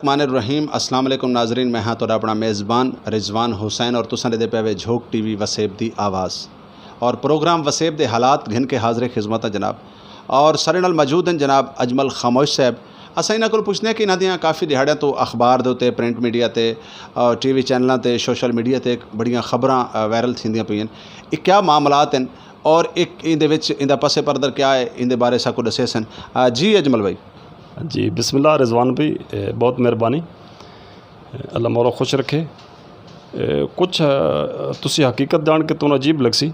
रहीम अस्सलाम वालेकुम नाजरीन, मैं हाँ तुहाडा अपना मेज़बान रिजवान हुसैन और तुसां दे पे झोक टीवी वसेब दी आवाज़ और प्रोग्राम वसेब दे हालात घिन के हाज़िर खिदमत जनाब। और सारे नाल मौजूद हैं जनाब अजमल खामोश साहब। असां इन्हां कोल पुछने कि इन्हां दियां काफ़ी दिहाड़ियां तो अखबार दे उत्ते, प्रिंट मीडिया ते, टीवी चैनलों ते, सोशल मीडिया ते बड़ियां खबरां वायरल थींदियां पईयां। ये क्या मामलात हैं और एक इहदे विच इहदा पसे परदर क्या है, इहदे बारे साकू दस्से सन। जी अजमल भाई। जी बिस्मिल्लाह रिजवान भाई, बहुत मेहरबानी, अल्लाह मौला खुश रखे। कुछ तुसी हकीकत जान के तुहानूं अजीब लगसी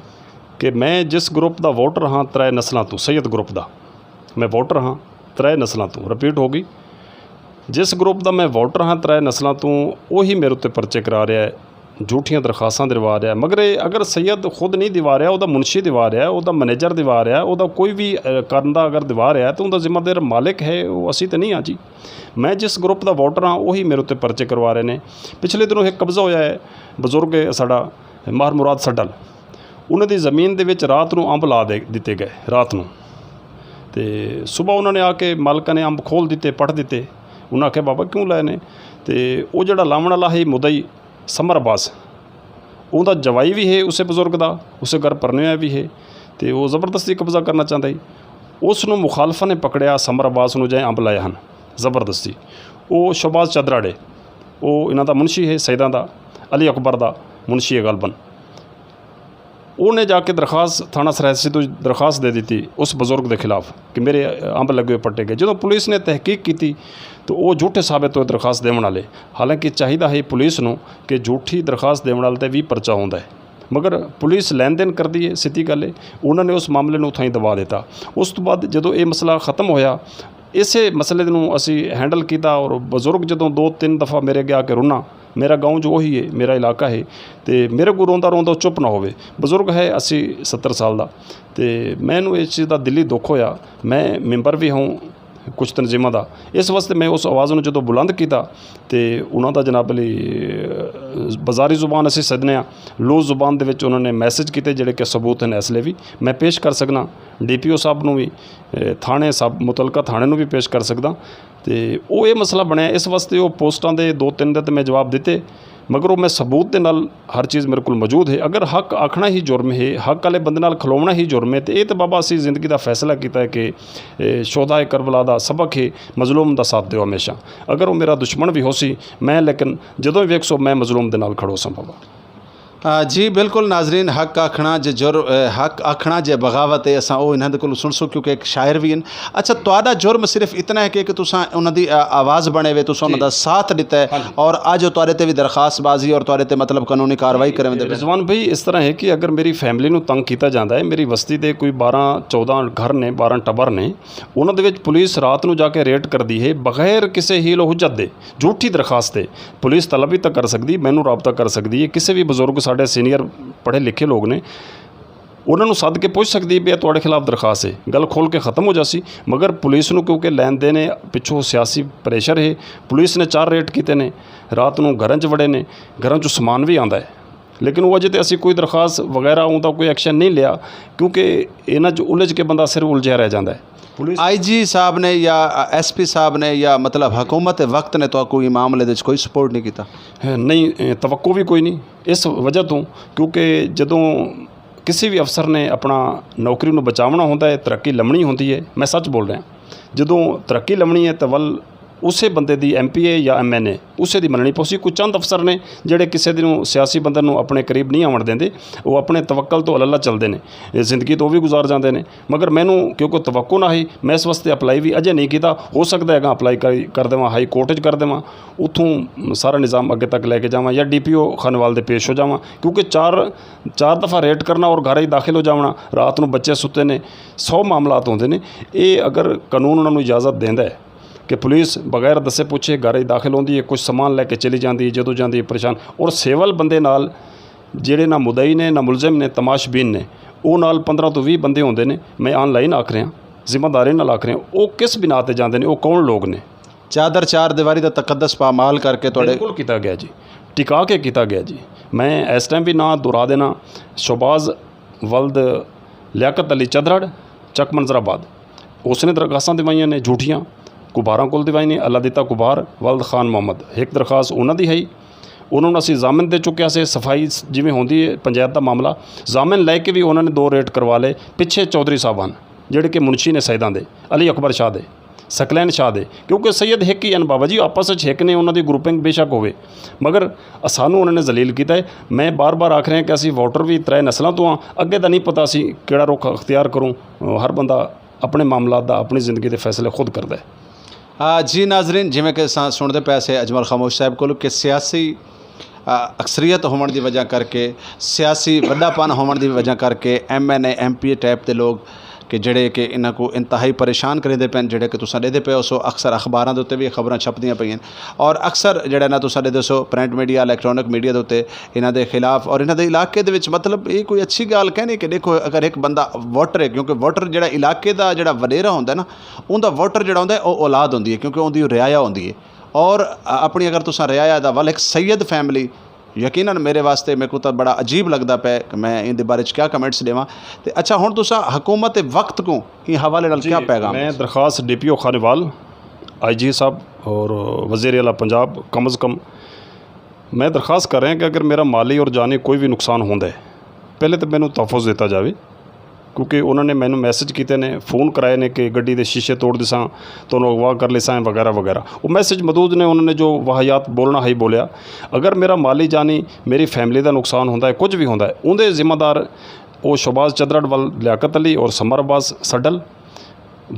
कि मैं जिस ग्रुप का वोटर हाँ 3 नस्लों तो, सैयद ग्रुप का मैं वोटर हाँ 3 नस्लों तो, रिपीट हो गई, जिस ग्रुप का मैं वोटर हाँ 3 नस्लों तो वही मेरे उत्ते परचे करा रहा है, झूठियां दरखास्तां दिवा रहा है। मगर अगर सैयद खुद नहीं दिवा रहा, वह मुंशी दिवा रहा है, वह मैनेजर दिवा रहा है, वह कोई भी करंदा अगर दिवा रहा है तो उनका जिम्मेदार मालिक है, वो असी तो नहीं हाँ जी। मैं जिस ग्रुप का वोटर हाँ वही मेरे उत्ते परचे करवा रहे हैं। पिछले दिनों एक कब्जा होया है, बजुर्ग साडा माहर मुराद सड्डल, उन्होंने ज़मीन के विच रात को अंब ला दिते गए, रात को तो सुबह उन्होंने आके मालका ने अंब खोल दिते, पट दिते। उन्हें आख्या बाबा क्यों लाए ने, तो वह जो लावन वाला है मुदई समर अब्बास, उनका जवाई भी है उस बुजुर्ग का, उस घर परने भी है, तो वो ज़बरदस्ती कब्जा करना चाहता है। उसनों मुखालफा ने पकड़िया, समर अब्बास को जाए अंब लाए हैं ज़बरदस्ती। वो शहबाज चदराड़े, वो इन्हों का मुंशी है, सैदा का अली अकबर का मुंशी है गालबन। उन्हें जाके दरखास्त थाना सरायसी तो दरखास्त दे दी उस बुजुर्ग के खिलाफ कि मेरे अंब लगे हुए पट्टे गए। जो पुलिस ने तहकीक की तो वो झूठे साबित हुए दरखास्त देने वाले। हालांकि चाहिए है पुलिस नूं कि झूठी दरखास्त देने वाले ते भी परचा होंदा है, मगर पुलिस लैन देन कर दी है, सीधी गल है। उन्होंने उस मामले नूं उत्थां ही दबा दिता। उस तो बाद जो ये मसला खत्म होया, इसे मसले नूं असी हैंडल किया और बजुर्ग जो 2-3 दफ़ा मेरे अगे आके रुना, मेरा गाँव जो वही है, मेरा इलाका है, तो मेरे को रोंदा रोंदा चुप ना होवे। बजुर्ग है 80-70 साल का, तो मैनू इस चीज़ का दिली दुख होया। मैं मैंबर भी हूँ कुछ तनजीमां का, इस वास्ते मैं उस आवाज़ में जो बुलंद किया तो उन्होंने जनाब अली बाजारी जुबान असी सदने लूज जुबान दे विच उन्होंने मैसेज किए जोड़े कि सबूत हैं, इसलिए भी मैं पेश कर सकना। DPO साहब नूं भी, थाने साहब मुतलका थाने नूं भी पेश कर सकदा। तो वो ये मसला बनया, इस वास्ते वो पोस्टां दे 2-3 दिन मैं जवाब दिते, मगर वो मैं सबूत के नाल हर चीज़ मेरे को मौजूद है। अगर हक आखना ही जुर्म है, हक वाले बंदे नाल खलोना ही जुर्म है, तो ये तो बाबा असी जिंदगी का फैसला किया है कि शोधा करबला का सबक है मजलूम का साथ दो हमेशा। अगर वो मेरा दुश्मन भी हो सी मैं, लेकिन जदों भी वेखसो मैं मजलूम के नाल खड़ो सा बाबा। जी बिल्कुल नाजरीन, हक आखना जे हक आखना जे बगावत है, असां वो इन्हां दे कोल सुन सो, क्योंकि एक शायर भी हैं। अच्छा, तुहाडा जुर्म सिर्फ इतना है कि तुसां उन्हां दी आवाज़ बने हुए, तुसां उन्हां दा साथ दिता है और अज तुहाडे ते भी दरखास्तबाजी और तुहाडे ते मतलब कानूनी कार्रवाई करें। रिजवान भाई इस तरह है कि अगर मेरी फैमिली नूं तंग किया जाता है, मेरी बस्ती के कोई 12-14 घर ने, 12 टबर ने, उन्होंने विच पुलिस रात को जाके रेड कर दी है बगैर किसी हील हुज्जत दे, झूठी दरखास्त है। पुलिस तलब भी तक कर सकती, मैनू राबता कर सकती है, किसी भी बजुर्ग साढ़े सीनियर पढ़े लिखे लोग ने उन्होंने सद के पूछ सकती है तुहाडे खिलाफ दरखास्त है, गल खोल के ख़त्म हो जासी। मगर पुलिस नूं क्योंकि लैन देन है, पिछों सियासी प्रेशर है, पुलिस ने 4 रेड किए ने, रात को घरों च वड़े ने, घरों चों समान भी आंदा है, लेकिन वो अजे तो असी कोई दरखास्त वगैरह उनका कोई एक्शन नहीं लिया, क्योंकि इन्हां च उलझ के बंदा सिर उलझिया रह जाता है। IG साहब ने या SP साहब ने या मतलब हुकूमत वक्त ने तो कोई मामले दे कोई सपोर्ट नहीं किया? नहीं, तवक्को भी कोई नहीं, इस वजह तो क्योंकि जदों किसी भी अफसर ने अपना नौकरी नूं बचावना होंदा है, तरक्की लमनी होंदी है, मैं सच बोल रहा, जदों तरक्की लमनी है तो वल उस बंदे की MPA या MNA उसे दी मननी पौसी। कुछ चंद अफसर ने जोड़े किसी दिन सियासी बंदे नूं अपने करीब नहीं आवन देंदे, वो अपने तवक्कल तो अल्लाह चलते हैं, जिंदगी तो भी गुजार जाते हैं। मगर मैनू क्योंकि तवक्को ना ही, मैं इस वास्ते अप्लाई भी अजे नहीं किया। हो सकता है अप्लाई कर देवां, हाई कोर्ट च कर देवां, उतों सारा निज़ाम अगे तक लैके जावां, या DPO खानवाल दे पेश हो जावां, क्योंकि चार दफ़ा रेड करना और घर ही दाखिल हो जाना, रात को बच्चे सुते ने, 100 मामलात होंदे ने। ये अगर कानून उन्होंने इजाज़त देंदा है कि पुलिस बगैर दसे पूछे घर ही दाखिल होती है, कुछ समान लैके चली जाती है, जदों जाती है परेशान, और सिविल बंदे नाल जेड़े ना मुदई ने ना मुलजम ने तमाशबीन ने, वो नाल 15 तो 20 बंदे होंदे ने। मैं ऑनलाइन आख रहा, जिम्मेदारी नाल आख रहा, वो किस बिना ते जाते हैं, वो कौन लोग ने? चादर 4 दीवारी का तकद्दस पामाल करके तुहाडे बिल्कुल किया गया जी, टिका के किया गया जी। मैं इस टाइम भी ना दोहरा देना, शहबाज वल्द लियाकत अली चदरड़, चक मंजराबाद, उसने दरखास्तां दिवाइयां ने झूठियां, ਕੁਬਾਰਾਂ ਕੋਲ ਦਿਵਾਈ ਨੇ, ਅੱਲਾ ਦਿੱਤਾ ਕੁਬਾਰ ਵਲਦ ਖਾਨ ਮੁਹੰਮਦ। ਇੱਕ ਦਰਖਾਸਤ ਉਹਨਾਂ ਦੀ ਹੈ ਜੀ, ਉਹਨਾਂ ਨੂੰ ਅਸੀਂ ਜ਼ਾਮਨ ਦੇ ਚੁੱਕਿਆ ਸੀ। ਸਫਾਈ ਜਿਵੇਂ ਹੁੰਦੀ ਹੈ ਪੰਚਾਇਤ ਦਾ ਮਾਮਲਾ, ਜ਼ਾਮਨ ਲੈ ਕੇ ਵੀ ਉਹਨਾਂ ਨੇ 2 ਰੇਟ ਕਰਵਾ ਲਏ। ਪਿੱਛੇ ਚੌਧਰੀ ਸਾਹਿਬ ਹਨ ਜਿਹੜੇ ਕਿ ਮੁਨਸ਼ੀ ਨੇ ਸੈਦਾਂ ਦੇ, ਅਲੀ ਅਕਬਰ ਸ਼ਾਹ ਦੇ, ਸਕਲੈਨ ਸ਼ਾਹ ਦੇ, ਕਿਉਂਕਿ ਸੈयद ਇੱਕ ਹੀ ਹਨ ਬਾਬਾ ਜੀ, ਆਪਸ ਵਿੱਚ ਇੱਕ ਨੇ, ਉਹਨਾਂ ਦੀ ਗਰੁੱਪਿੰਗ ਬੇਸ਼ੱਕ ਹੋਵੇ, ਮਗਰ ਸਾਨੂੰ ਉਹਨਾਂ ਨੇ ਜ਼ਲੀਲ ਕੀਤਾ ਹੈ। ਮੈਂ ਬਾਰ-ਬਾਰ ਆਖ ਰਿਹਾ ਕਿ ਅਸੀਂ ਵੋਟਰ ਵੀ 3 ਨਸਲਾਂ ਤੋਂ ਹਾਂ, ਅੱਗੇ ਤਾਂ ਨਹੀਂ ਪਤਾ ਸੀ ਕਿਹੜਾ ਰੁਖ ਅਖਤਿਆਰ ਕਰੂੰ। ਹਰ ਬੰਦਾ ਆਪਣੇ ਮਾਮਲਾਤ ਦਾ, ਆਪਣੀ ਜ਼ਿੰਦਗੀ ਦੇ ਫੈਸਲੇ ਖੁਦ ਕਰਦਾ ਹੈ। जी नाजरीन, जिमें कि सुनते पे से अजमल खामोश साहब को कि सियासी अक्सरीयत होने की वजह करके, सियासी वड्डापन होने की वजह करके MNA MP टाइप के लोग कि जेड़े कि इन्हां को इंतहाई परेशान करेंदे पे, जेड़े कि तुसां देदे पे सो अक्सर अखबारां दे उत्ते भी खबरां छपदियां पईयां और अक्सर जेड़ा ना तुसां देदे सो प्रिंट मीडिया, इलैक्ट्रॉनिक मीडिया दे उत्ते इन्हां दे खिलाफ और इन्हां दे इलाके दे विच मतलब ये कोई अच्छी गल कहनी कि देखो अगर एक बंदा वोटर है, क्योंकि वोटर जेड़ा इलाके दा जेड़ा वडेरा हुंदा ना, उनदा वोटर जेड़ा हुंदा ओह औलाद हुंदी है, क्योंकि उनदी रियाया हुंदी है और अपनी अगर तुसां रियाया दा वल एक सैयद फैमिली यकीनन मेरे वास्ते मेरे को तो बड़ा अजीब लगता पे कि मैं इन बारे क्या कमेंट्स देवां। तो अच्छा हुण तुसां हुकूमत वक्त को इन हवाले नाल क्या पैगाम? मैं दरखास्त DPO खानेवाल, IG साहब और वज़ीर आला पंजाब कम अज़ कम मैं दरखास्त कर रहा कि अगर मेरा माली और जानी कोई भी नुकसान होंदा है, पहले तो मैनू तहफ़ुज़ दिता जाए, क्योंकि उन्होंने मैनू मैसेज किए ने, फोन कराए ने कि गड्डी के शीशे तोड़ दिसां, तो अगवा कर लिसां वगैरह वगैरह। वो मैसेज मौजूद ने, उन्होंने जो वाहियात बोलना है बोलिया। अगर मेरा माली जानी, मेरी फैमिली का नुकसान होंदा है, कुछ भी होंदा है, उनके जिम्मेदार वो शहबाज चदरड़ वाल, लियाकत अली और समर अब्बास सड्डल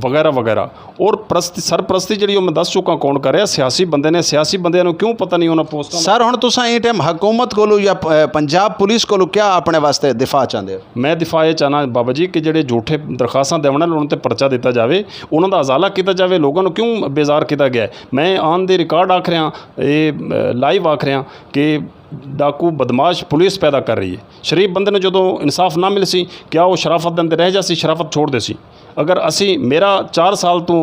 वगैरह वगैरह। और सरप्रस्ती जी मैं दस चुका कौन कर रहा, सियासी बंदे ने, सियासी बंदे क्यों पता नहीं उन्होंने पोस्ट। सर हुण तुसां इस टाइम हुकूमत कोलों या पंजाब पुलिस कोलों क्या अपने वास्ते दिफा चाहते हो? मैं दिफा ये चाहना बाबा जी कि जेडे झूठे दरखास्तां देवन वाले उन्होंने परचा दिता जाए, उन्होंने अजाला किया जाए, लोगों को क्यों बेजार किया गया है। मैं आन दे रिकॉर्ड आख रहा, ये लाइव आख रहा कि डाकू बदमाश पुलिस पैदा कर रही है। शरीफ बंदे ने जो इंसाफ ना मिल सी, क्या वो शराफत दे रह जासी, शराफत छोड़ दे सी। अगर असी मेरा 4 साल तो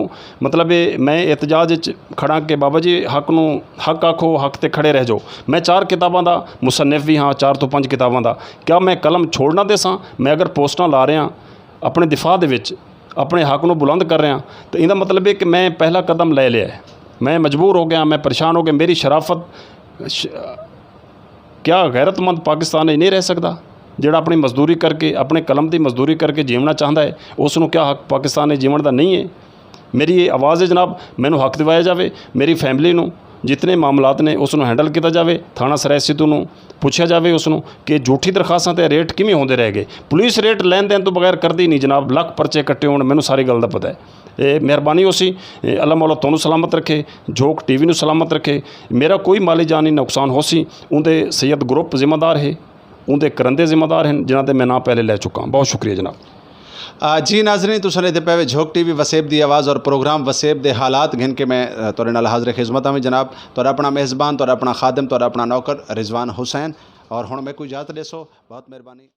मतलब मैं एहतजाज खड़ा कि बाबा जी हक नू हक आखो, हक ते खड़े रह जाओ। मैं 4 किताबां दा मुसन्निफ भी हाँ, 4 तो 5 किताबां दा, क्या मैं कलम छोड़ना दे सां? मैं अगर पोस्टां ला रहा अपने दिफा दे विच, अपने हक नू बुलंद कर रहा, तो इहदा मतलब है कि मैं पहला कदम ले लिया है। मैं मजबूर हो गया, मैं परेशान हो गया। मेरी शराफत क्या गैरतमंद पाकिस्तान नहीं रह सकता ਜਿਹੜਾ अपनी मजदूरी करके, अपने कलम की मजदूरी करके जीवना चाहता है, उसनों क्या हक पाकिस्तान जीवन का नहीं है? मेरी ये आवाज़ है जनाब, मैनू हक दिवाया जाए, मेरी फैमिली नू जितने मामलात ने उसनों हैंडल किया जाए। थाना सराय सिद्धू नू पूछा जाए उसनों कि झूठी दरखास्तां ते रेट किवें होंदे रह गए। पुलिस रेट लैन देन तो बगैर करती नहीं जनाब, लख परचे कट्टे होण, मैनू सारी गल दा पता है। ये मेहरबानी हो सी, अल्लाह मौला तुहानू सलामत रखे, झोक TV नू सलामत रखे। मेरा कोई माली जानी नुकसान हो सी, उनके सैयद ग्रुप जिम्मेदार है, उनके करंदे जिम्मेदार हैं जिन्हां ते मैं नाम पहले लै चुका। बहुत शुक्रिया जनाब। जी नाजरीन, तुसां ने पे झोक TV वसेब दी आवाज़ और प्रोग्राम वसेब दे हालात घिन के मैं तुहाडे नाल हाज़िर खिदमत में जनाब। तुहाडा अपना मेज़बान, तुहाडा अपना खादिम, तुहाडा अपना नौकर रिजवान हुसैन। और हुण मैं कोई इजाज़त देसो, बहुत मेहरबानी।